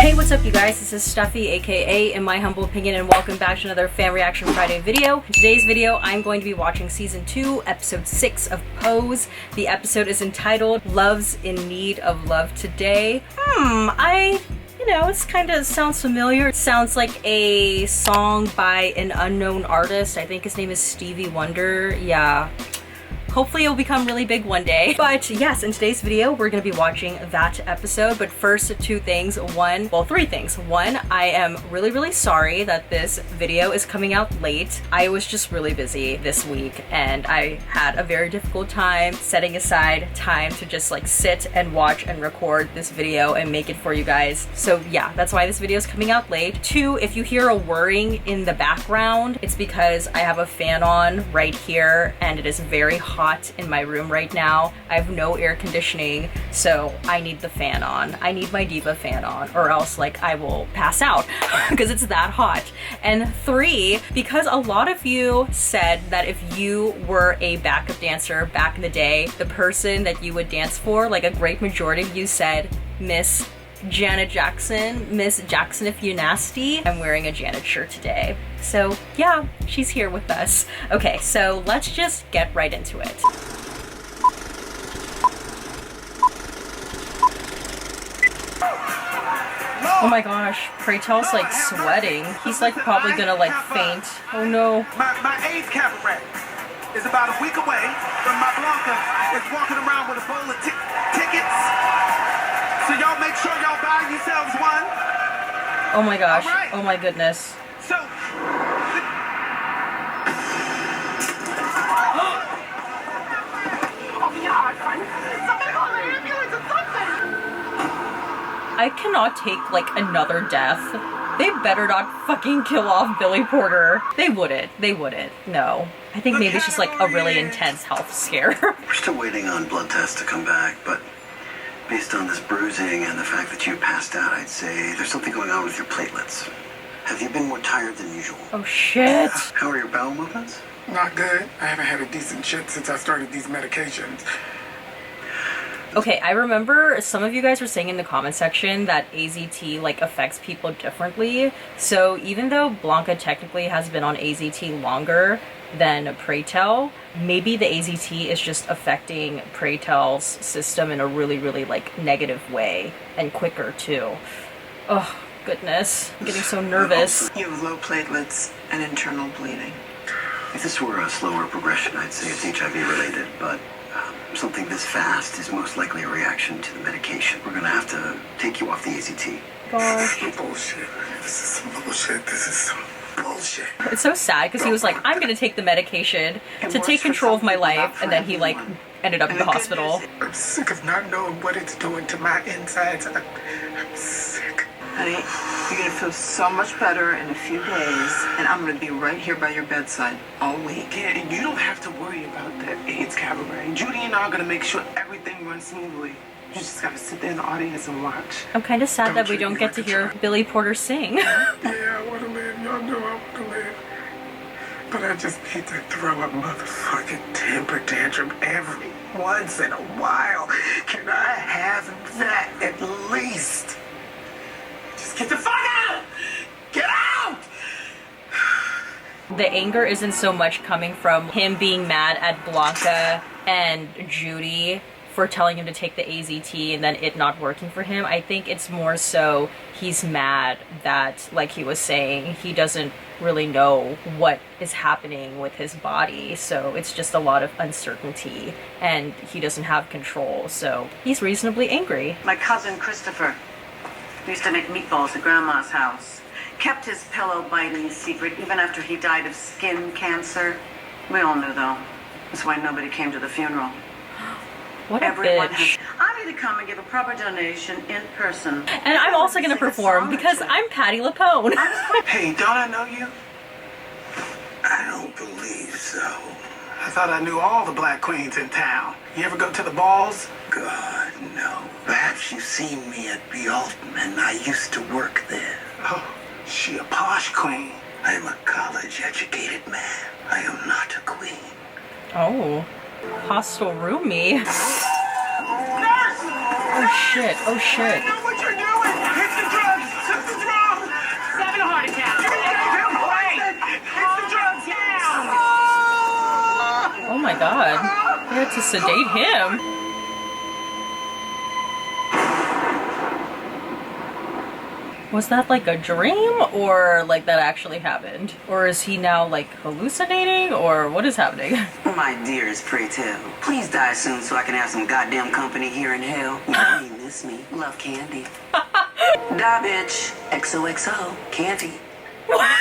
Hey, what's up you guys? This is Stuffy, aka In My Humble Opinion, and welcome back to another Fan Reaction Friday video. In today's video, I'm going to be watching Season 2, Episode 6 of Pose. The episode is entitled Love's in Need of Love Today. It's kind of sounds familiar. It sounds like a song by an unknown artist. I think his name is Stevie Wonder. Yeah. Hopefully it'll become really big one day. But yes, in today's video, we're gonna be watching that episode. But first, three things. One, I am really sorry that this video is coming out late. I was just really busy this week and I had a very difficult time setting aside time to just like sit and watch and record this video and make it for you guys. So yeah, that's why this video is coming out late. Two, if you hear a whirring in the background, it's because I have a fan on right here and it is very hot in my room right now. I have no air conditioning, so I need the fan on. I need my diva fan on, or else like I will pass out because it's that hot. And three, because a lot of you said that if you were a backup dancer back in the day, the person that you would dance for, like a great majority of you said Miss Janet Jackson, Miss Jackson if you nasty. I'm wearing a Janet shirt today. So yeah, she's here with us. Okay, so let's just get right into it. Oh my gosh, Praytel's like sweating. He's like probably gonna like faint. Oh no. My AIDS cabaret is about a week away from my Blanca is walking around with a bowl of tickets. So y'all make sure y'all buy yourselves one. Oh my gosh. Right. Oh my goodness. So I cannot take like another death. They better not fucking kill off Billy Porter. They wouldn't. No. I think maybe it's just like a really intense health scare. We're still waiting on blood tests to come back, but based on this bruising and the fact that you passed out, I'd say there's something going on with your platelets. Have you been more tired than usual? Oh shit. How are your bowel movements? not good. I haven't had a decent shit since I started these medications. Okay, I remember some of you guys were saying in the comment section that AZT like affects people differently. So even though Blanca technically has been on AZT longer than Praytel, maybe the AZT is just affecting Praytel's system in a really like negative way and quicker too. Oh goodness, I'm getting so nervous. You have low platelets and internal bleeding. If this were a slower progression, I'd say it's HIV related, but something this fast is most likely a reaction to the medication. We're gonna have to take you off the AZT. Gosh. Bullshit. This is some bullshit. This is some bullshit. It's so sad because he was like, I'm gonna take the medication to take control of my life, and then he like ended up in the hospital. I'm sick of not knowing what it's doing to my insides. I'm sick. Honey, you're gonna feel so much better in a few days, and I'm gonna be right here by your bedside all week. Yeah, and you don't have to worry about that AIDS cabaret. Judy and I are gonna make sure everything runs smoothly. You just gotta sit there in the audience and watch. I'm kind of sad that we don't get to hear Billy Porter sing. Yeah, I wanna live. Y'all know I wanna live. But I just need to throw a motherfucking temper tantrum every once in a while. Can I have that at least? Just get the fuck out! Get out! The anger isn't so much coming from him being mad at Blanca and Judy for telling him to take the AZT and then it not working for him. I think it's more so he's mad that, like he was saying, he doesn't really know what is happening with his body, so it's just a lot of uncertainty and he doesn't have control, so he's reasonably angry. My cousin Christopher used to make meatballs at Grandma's house. Kept his pillow biting secret even after he died of skin cancer. We all knew though. That's why nobody came to the funeral. What a Everyone bitch. I need to come and give a proper donation in person. And I'm also gonna perform because I'm Patti LuPone. Hey, don't I know you? I don't believe so. I thought I knew all the black queens in town. You ever go to the balls? God, no. Perhaps you've seen me at B. Altman. I used to work there. Oh, she a posh queen. I am a college-educated man. I am not a queen. Oh, hostile roomie. Nurse! Oh shit, oh shit. I know what you're doing! Hit the drugs! my god. They had to sedate him. Was that like a dream, or like that actually happened? Or is he now like hallucinating, or what is happening? My dearest, pray tell, please die soon so I can have some goddamn company here in hell. You know you miss me. Love, Candy. Die, bitch. XOXO. Candy. What?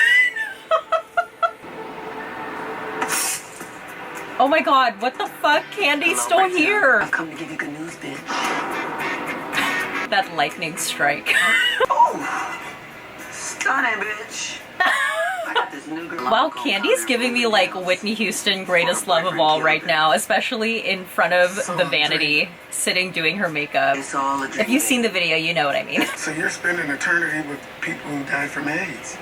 Oh my god, what the fuck? Candy's still Hello, here. I've come to give you good news, bitch. That lightning strike. Oh! Stunning, bitch. I got this new girl. Wow, Candy's giving me like Whitney Houston greatest love of all right now, especially in front of the vanity, sitting doing her makeup. It's all a dream. If you've seen the video, you know what I mean. So you're spending eternity with people who died from AIDS?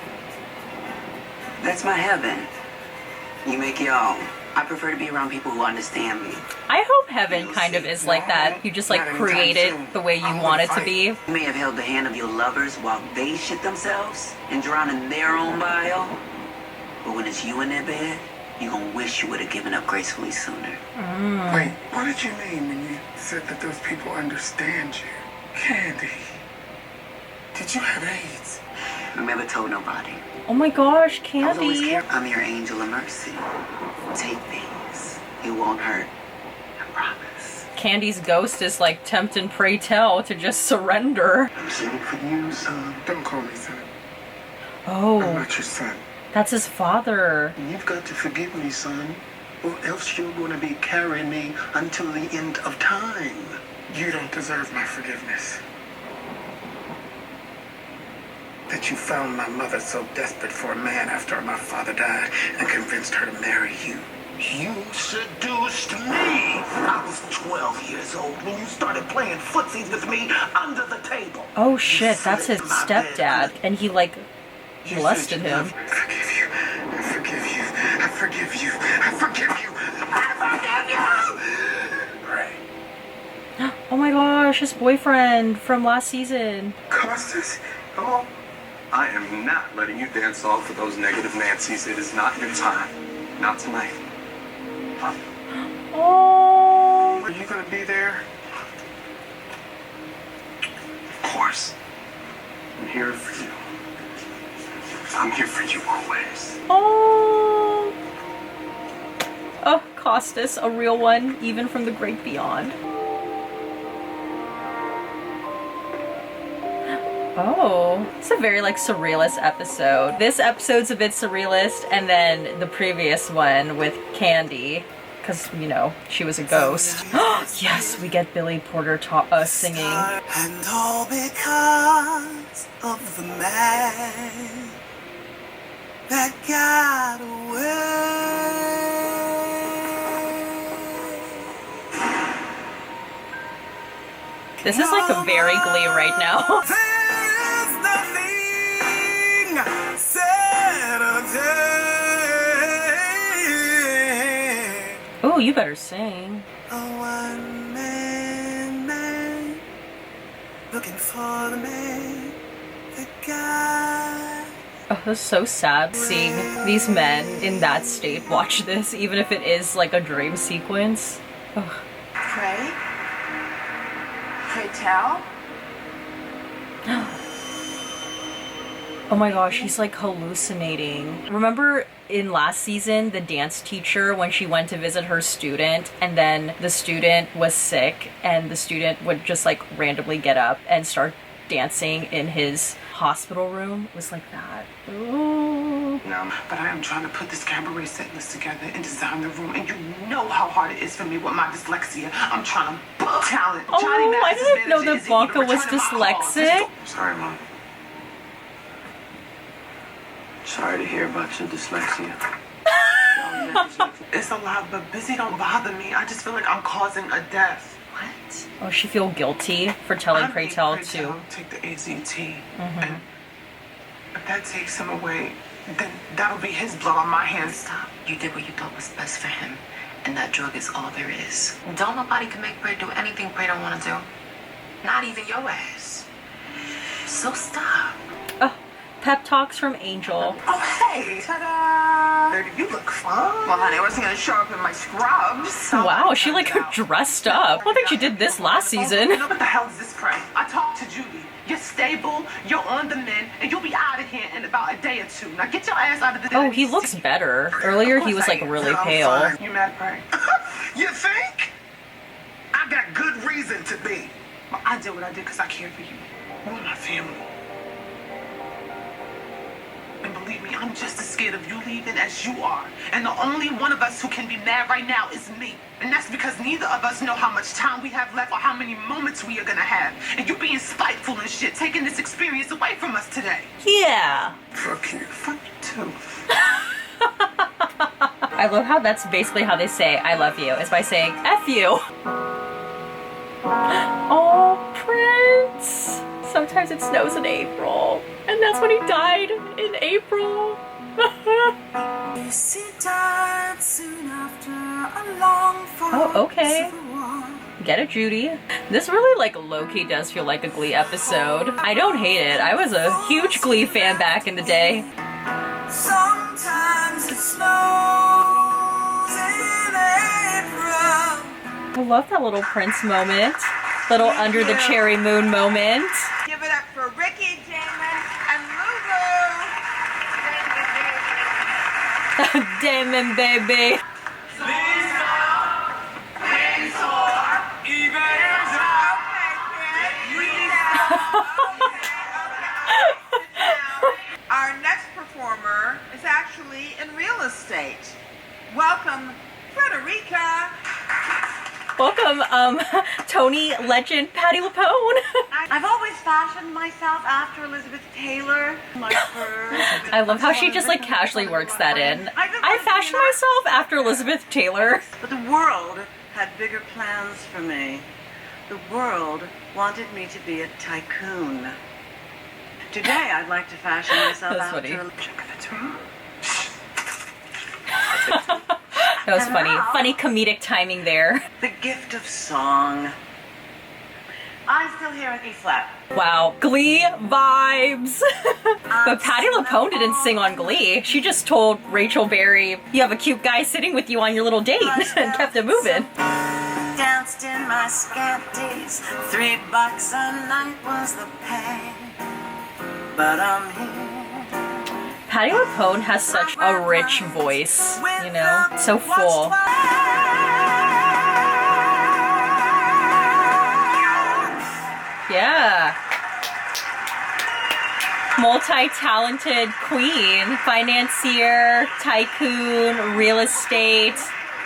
That's my heaven. You make your own. I prefer to be around people who understand me. I hope heaven kind of is like that. You just like create it the way you want it to be. You may have held the hand of your lovers while they shit themselves and drown in their own bile. But when it's you in their bed, you're gonna wish you would have given up gracefully sooner. Wait, what did you mean when you said that those people understand you? Candy, did you have AIDS? Never told nobody. Oh my gosh, I was always Candy. careful. I'm your angel of mercy. Take these. It won't hurt. I promise. Candy's ghost is like tempt and pray tell to just surrender. I'm singing for you, son. Don't call me son. I'm Oh, not your son. that's his father. You've got to forgive me, son, or else you're going to be carrying me until the end of time. You don't deserve my forgiveness. That you found my mother so desperate for a man after my father died and convinced her to marry you. You seduced me. I was 12 years old when you started playing footsies with me under the table. Oh shit, that's his stepdad. And he like You molested said you him. loved me. Forgive you. I forgive you. I forgive you. I forgive you. I forgive you. Right. Oh my gosh, his boyfriend from last season. Costas? Hello? I am not letting you dance off with those negative Nancys. It is not your time. Not tonight. Oh. Are you gonna be there? Of course. I'm here for you. I'm here for you always. Oh. Oh, Costas, a real one, even from the great beyond. Oh, it's a very like surrealist episode. This episode's a bit surrealist, and then the previous one with Candy, because you know she was a ghost. Yes, we get Billy Porter singing. And all because of the man that got away. This is like a very Glee right now. Oh, you better sing. A one-man man looking for the man that got. Oh, that's so sad seeing these men in that state watch this, even if it is like a dream sequence. Oh. Pray? Pray tell? Oh my gosh, he's like hallucinating. Remember in last season, the dance teacher, when she went to visit her student, and then the student was sick, and the student would just like randomly get up and start dancing in his hospital room? It was like that. Ooh. No, but I am trying to put this cabaret set list together and design the room, and you know how hard it is for me with my dyslexia. I'm trying to book talent. Oh, Johnny I Mathis' didn't know manager that isn't Blanca even was returning my calls. dyslexic. Sorry, Mom. Sorry to hear about your dyslexia. It's a lot, but busy don't bother me. I just feel like I'm causing a death. What? Oh, she feel guilty for telling I Pray made Tell Pray to. Tell take the AZT, and if that takes him away, then that'll be his blood on my hands. Stop. You did what you thought was best for him, and that drug is all there is. Don't nobody can make Pray do anything Pray don't want to do. Not even your ass. So stop. Oh, Pep talks from Angel. Oh, hey! Ta-da! Baby, you look fine. Well, honey, I wasn't gonna show up in my scrubs. Wow, she like dressed up. I don't think she did this last season. What the hell is this prank? I talked to Judy. You're stable, you're on the mend, and you'll be out of here in about a day or two. Now get your ass out of the... Oh, he looks better. Earlier he was like really pale. You mad, prank? You think? I got good reason to be. Well, I did what I did because I care for you. You're my family. And believe me, I'm just as scared of you leaving as you are. And the only one of us who can be mad right now is me. And that's because neither of us know how much time we have left or how many moments we are gonna have. And you being spiteful and shit, taking this experience away from us today. Yeah. Fuck you. Fuck you too. I love how that's basically how they say I love you, is by saying F you. Oh, Prince. Sometimes it snows in April. And that's when he died, in April. Oh, okay. Get it, Judy. This really like low-key does feel like a Glee episode. I don't hate it. I was a huge Glee fan back in the day. Sometimes it snows in April. I love that little Prince moment. Little under the cherry moon moment. Give it up for Ricky, Damon, and Lulu. Damon, baby. Our next performer is actually in real estate. Welcome, Frederica. Welcome, Tony legend Patti LuPone. I've always fashioned myself after Elizabeth Taylor. My fur. I love how she just like casually works that in. I fashioned myself after Elizabeth Taylor. But the world had bigger plans for me. The world wanted me to be a tycoon. Today, I'd like to fashion myself That's after... funny. That was funny. Funny comedic timing there. The gift of song. I'm still here at E flat. Wow, Glee vibes. But Patti LuPone didn't sing on Glee. She just told Rachel Berry, you have a cute guy sitting with you on your little date, and kept it moving. Danced in my scanties, $3 a night was the pay. But I'm here. Patti LuPone has such a rich voice, you know, so full. Yeah. Multi-talented queen, financier, tycoon, real estate,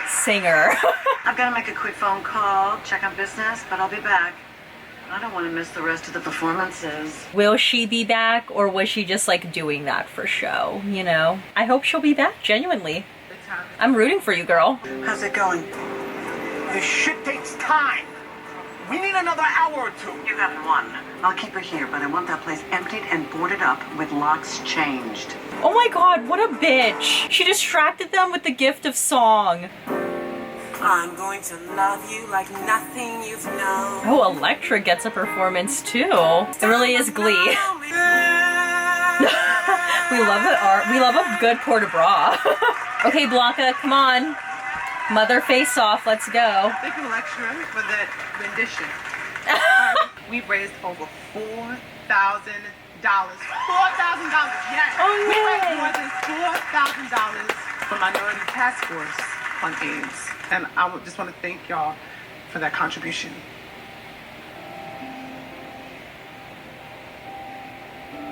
singer. I've got to make a quick phone call, check on business, but I'll be back. I don't want to miss the rest of the performances. Will she be back, or was she just like doing that for show, you know? I hope she'll be back, genuinely. I'm rooting for you, girl. How's it going? This shit takes time. We need another hour or two. You have one. I'll keep her here, but I want that place emptied and boarded up with locks changed. Oh my god, what a bitch. She distracted them with the gift of song. I'm going to love you like nothing you've known. Oh, Elektra gets a performance too. It really is Glee. We love it. We love a good port de bras. Okay, Blanca, come on. Mother face off, let's go. Thank you, Elektra, for that rendition. We've raised over $4,000. $4,000, yes. Oh, we raised yay. more than $4,000 for Minority Task Force on AIDS. And I just want to thank y'all for that contribution.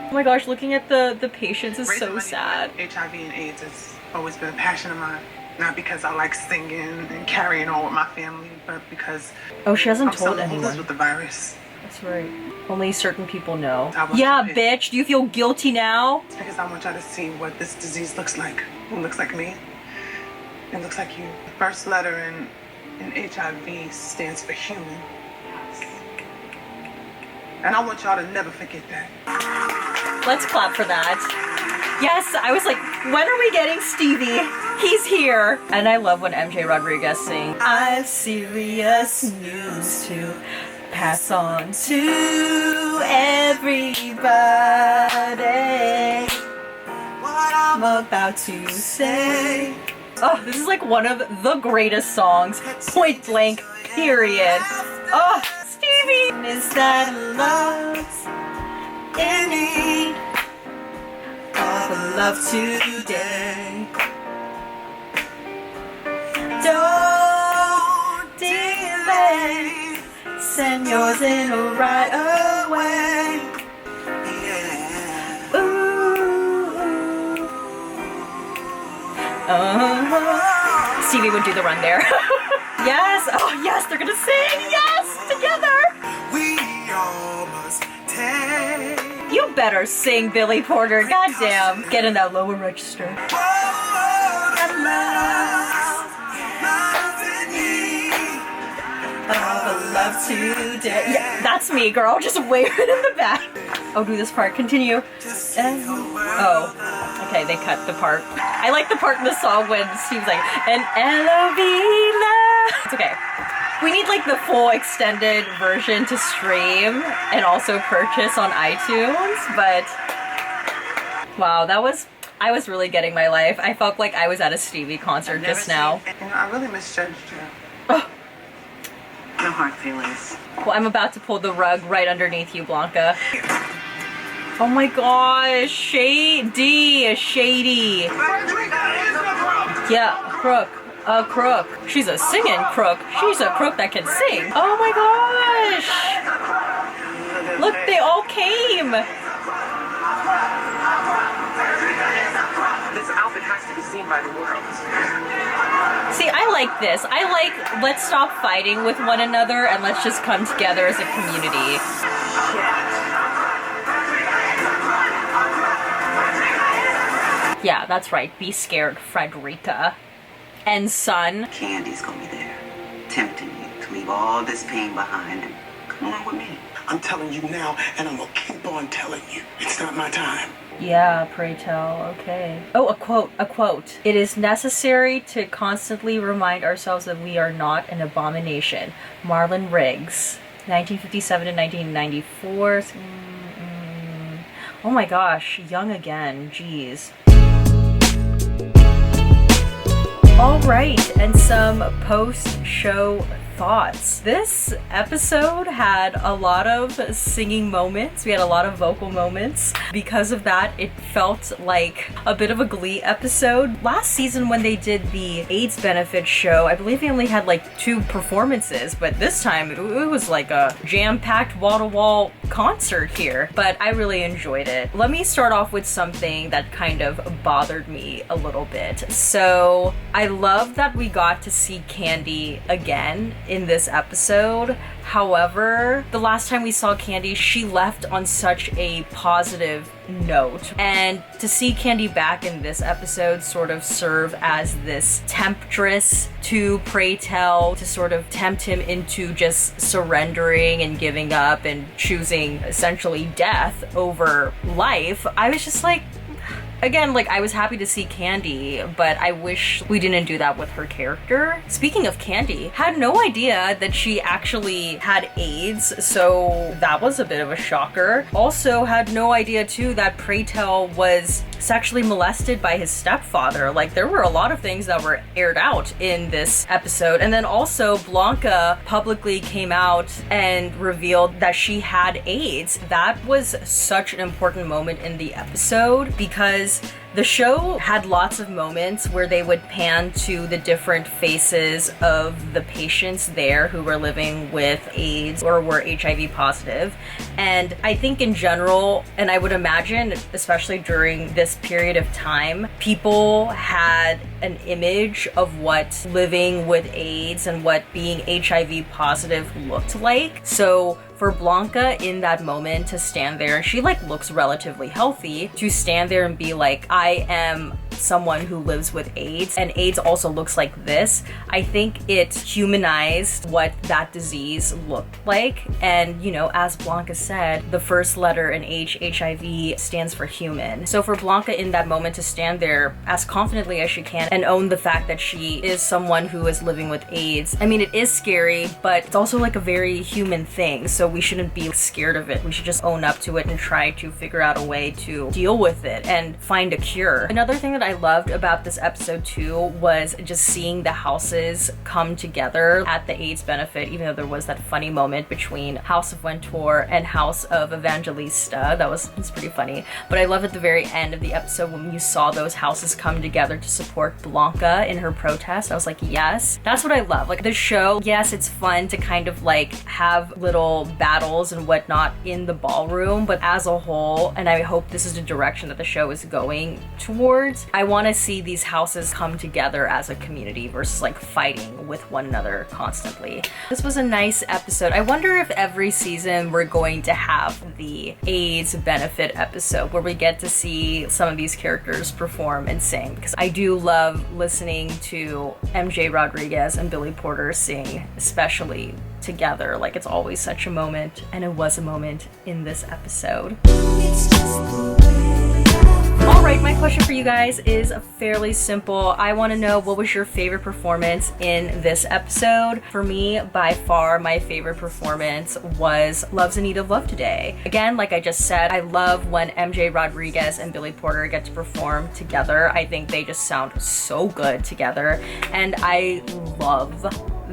Oh my gosh, looking at the patients is Raising so money sad. for HIV and AIDS has always been a passion of mine. Not because I like singing and carrying on with my family, but because Oh, she hasn't I'm told someone who lives anyone. with the virus. That's right. Only certain people know. I want Yeah, you to pay- bitch, do you feel guilty now? It's because I want y'all to see what this disease looks like. It looks like me. It looks like you. The first letter in HIV stands for human. And I want y'all to never forget that. Let's clap for that. Yes, I was like, when are we getting Stevie? He's here. And I love when MJ Rodriguez sings. I've serious news to pass on to everybody. about to say. Oh, this is like one of the greatest songs, point blank, period. Oh, Stevie! Is that love's in need of love today? Don't delay, send yours in right away. Stevie would do the run there. Yes! Oh yes, they're gonna sing! Yes! Together! We all must take. You better sing, Billy Porter. Goddamn. Get in that lower register. Love today. Yeah, that's me, girl. Just wave it in the back. Oh, do this part. Continue. Oh. Okay, they cut the part. I like the part in the song when Steve's like, an L-O-V-E-La. It's okay. We need like the full extended version to stream and also purchase on iTunes, but wow, I was really getting my life. I felt like I was at a Stevie concert just now. You know, I really misjudged you. Oh. No hard feelings. Well, I'm about to pull the rug right underneath you, Blanca. Oh my gosh, shady. Yeah, crook. A crook. She's a singing crook. She's a crook that can sing. Oh my gosh. Look, they all came. This outfit has to be seen by the world. See, I like this. I like, let's stop fighting with one another and let's just come together as a community. Yeah, that's right. Be scared, Frederica. And son. Candy's gonna be there, tempting you to leave all this pain behind and come on with me. I'm telling you now, and I'm gonna keep on telling you. It's not my time. Yeah, pray tell, okay. Oh, a quote. It is necessary to constantly remind ourselves that we are not an abomination. Marlon Riggs, 1957 to 1994. Oh my gosh, young again, jeez. All right, and some post-show thoughts. This episode had a lot of singing moments. We had a lot of vocal moments. Because of that, it felt like a bit of a Glee episode. Last season when they did the AIDS benefit show, I believe they only had like 2 performances, but this time it was like a jam-packed wall-to-wall concert here. But I really enjoyed it. Let me start off with something that kind of bothered me a little bit. So I love that we got to see Candy again in this episode. However, the last time we saw Candy, she left on such a positive note. And to see Candy back in this episode sort of serve as this temptress to Pray Tell, to sort of tempt him into just surrendering and giving up and choosing essentially death over life, I was just like, again, like, I was happy to see Candy, but I wish we didn't do that with her character. Speaking of Candy, had no idea that she actually had AIDS, so that was a bit of a shocker. Also had no idea too that Pray Tell was sexually molested by his stepfather. Like, there were a lot of things that were aired out in this episode. And then also Blanca publicly came out and revealed that she had AIDS. That was such an important moment in the episode because the show had lots of moments where they would pan to the different faces of the patients there who were living with AIDS or were HIV positive. And I think in general, and I would imagine, especially during this period of time, people had an image of what living with AIDS and what being HIV positive looked like. So for Blanca in that moment to stand there, and she like looks relatively healthy, to stand there and be like, I am someone who lives with AIDS and AIDS also looks like this, I think it humanized what that disease looked like. And you know, as Blanca said, the first letter in HIV stands for human. So for Blanca in that moment to stand there as confidently as she can and own the fact that she is someone who is living with AIDS, I mean, it is scary, but it's also like a very human thing. So we shouldn't be scared of it. We should just own up to it and try to figure out a way to deal with it and find a cure. Another thing that I loved about this episode too was just seeing the houses come together at the AIDS benefit, even though there was that funny moment between House of Wentor and House of Evangelista. That was pretty funny. But I love at the very end of the episode when you saw those houses come together to support Blanca in her protest. I was like, yes, that's what I love. Like the show, yes, it's fun to kind of like have little battles and whatnot in the ballroom, but as a whole, and I hope this is the direction that the show is going towards, I want to see these houses come together as a community versus like fighting with one another constantly. This was a nice episode. I wonder if every season we're going to have the AIDS benefit episode where we get to see some of these characters perform and sing, because I do love listening to MJ Rodriguez and Billy Porter sing, especially together. Like, it's always such a moment, and it was a moment in this episode. Alright, my question for you guys is fairly simple. I want to know, what was your favorite performance in this episode? For me, by far, my favorite performance was Love's in Need of Love Today. Again, like I just said, I love when MJ Rodriguez and Billy Porter get to perform together. I think they just sound so good together, and I love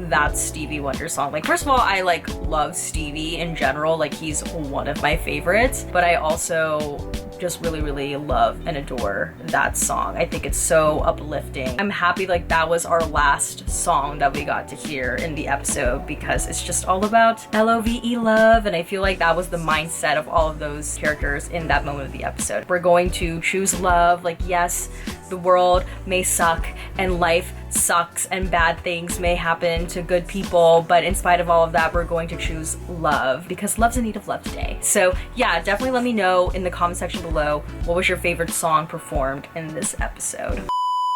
that Stevie Wonder song. Like, first of all, I like love Stevie in general. Like, he's one of my favorites, but I also just really love and adore that song. I think it's so uplifting. I'm happy like that was our last song that we got to hear in the episode, because it's just all about L-O-V-E, love, and I feel like that was the mindset of all of those characters in that moment of the episode. We're going to choose love. Like, yes, the world may suck and life sucks and bad things may happen to good people, but in spite of all of that, we're going to choose love, because love's in need of love today. So yeah, definitely let me know in the comment section below, what was your favorite song performed in this episode.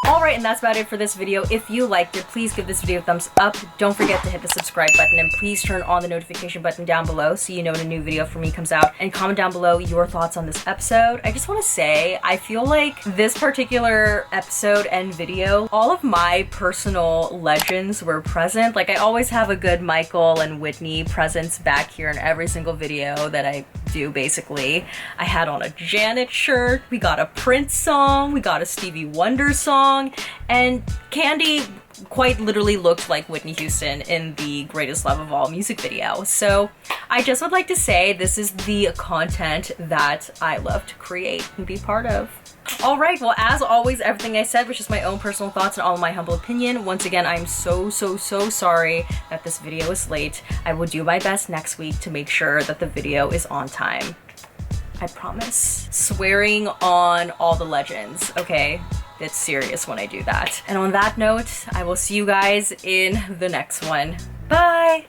Alright, and that's about it for this video. If you liked it, please give this video a thumbs up. Don't forget to hit the subscribe button, and please turn on the notification button down below so you know when a new video from me comes out, and comment down below your thoughts on this episode. I just want to say, I feel like this particular episode and video, all of my personal legends were present. Like, I always have a good Michael and Whitney presence back here in every single video that I do, basically. I had on a Janet shirt, we got a Prince song, we got a Stevie Wonder song, and Candy quite literally looked like Whitney Houston in the Greatest Love of All music video. So I just would like to say this is the content that I love to create and be part of. Alright, well, as always, everything I said was just my own personal thoughts and all my humble opinion. Once again, I'm so sorry that this video is late. I will do my best next week to make sure that the video is on time. I promise. Swearing on all the legends, okay? It's serious when I do that. And on that note, I will see you guys in the next one. Bye!